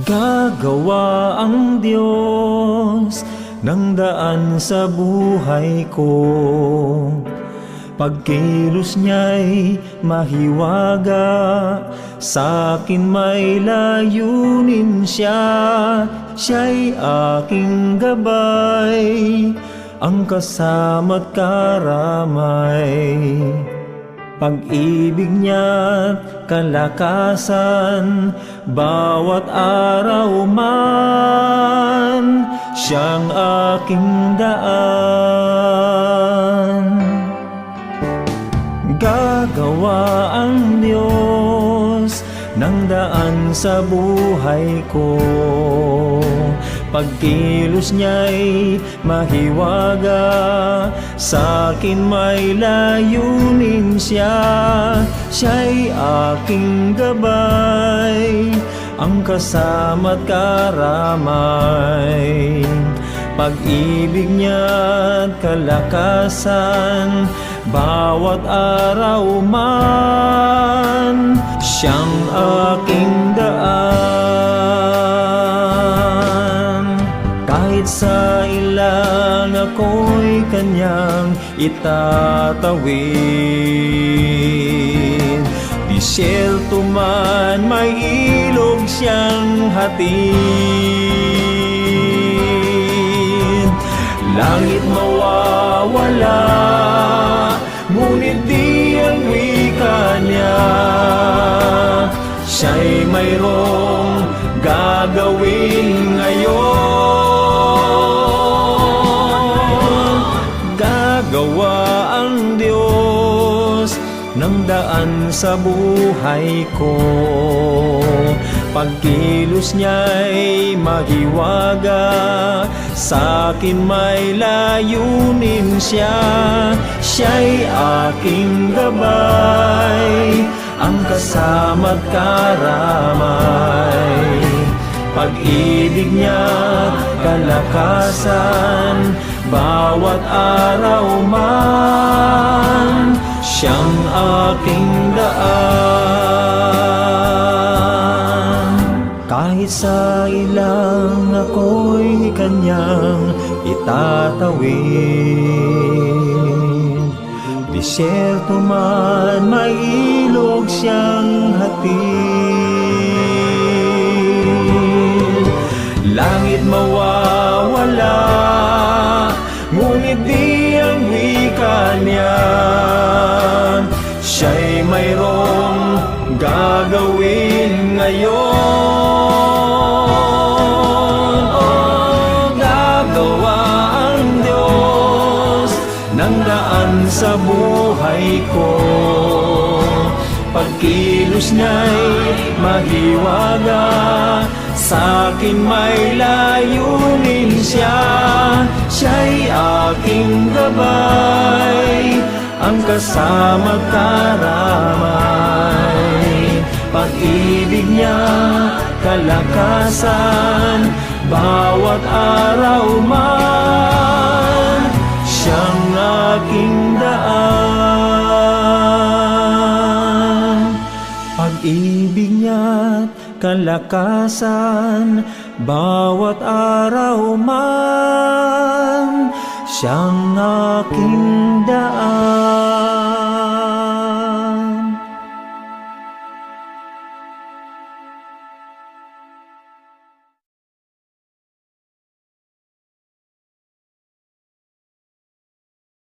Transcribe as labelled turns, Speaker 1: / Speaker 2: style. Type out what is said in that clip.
Speaker 1: Gagawa ang Diyos ng daan sa buhay ko. Pagkilos niya'y mahiwaga, sa'kin may layunin siya. Siya'y aking gabay, ang kasama't karamay. Pag-ibig niya't kalakasan, bawat araw man, siyang aking daan. Gagawa ang Diyos ng daan sa buhay ko. Pagkilos niya'y mahiwaga, sa'kin may layunin siya. Siya'y aking gabay, ang kasama't karamay. Pag-ibig niya't kalakasan, bawat araw man, siyang aking daan. Kahit sa ilang ako'y kanyang itatawid, disyerto man may ilog siyang hatid. Langit mawawala, ngunit di ang wika niya. Siya'y mayroong gagawin ngayon. Gagawa ang Diyos ng daan sa buhay ko. Pagkilos niya'y mahiwaga, sa'kin may layunin siya. Siya'y aking gabay, ang kasama't karamay. Pag-ibig niya't kalakasan, bawat araw man, siyang aking daan. Kahit sa ilang ako'y kanyang itatawid, disyerto man may ilog siyang hatid. Langit mawawala, ngunit di ang wika niya. Siya'y mayroong gagawin ngayon. Gagawa ang Diyos ng daan sa buhay ko. Pagkilos niya'y mahiwaga, sa'kin may layunin siya. Siya'y aking gabay, ang kasama't karamay. Pag-ibig niya kalakasan, bawat araw man, siyang aking daan. Pag-ibig niya't kalakasan, bawat araw man, siyang aking daan.